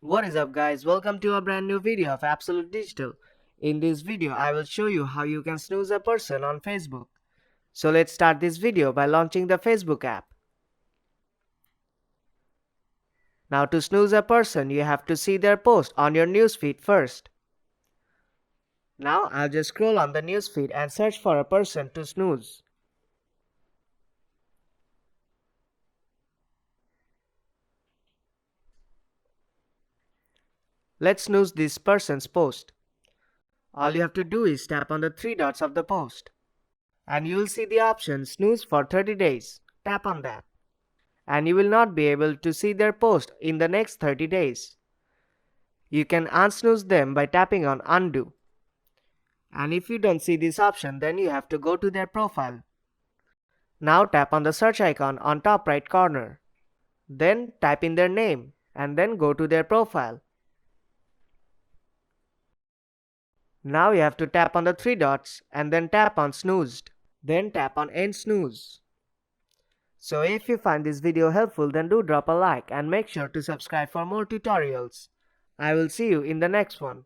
What is up guys, welcome to a brand new video of Absolute Digital. In this video I will show you how you can snooze a person on Facebook. So let's start this video by launching the Facebook app. Now to snooze a person you have to see their post on your newsfeed first. Now I'll just scroll on the newsfeed and search for a person to snooze. Let's snooze this person's post. All you have to do is tap on the three dots of the post. And you will see the option snooze for 30 days. Tap on that. And you will not be able to see their post in the next 30 days. You can unsnooze them by tapping on undo. And if you don't see this option, then you have to go to their profile. Now tap on the search icon on top right corner. Then type in their name and then go to their profile. Now you have to tap on the three dots and then tap on snoozed. Then tap on end snooze. So if you find this video helpful, then do drop a like and make sure to subscribe for more tutorials. I will see you in the next one.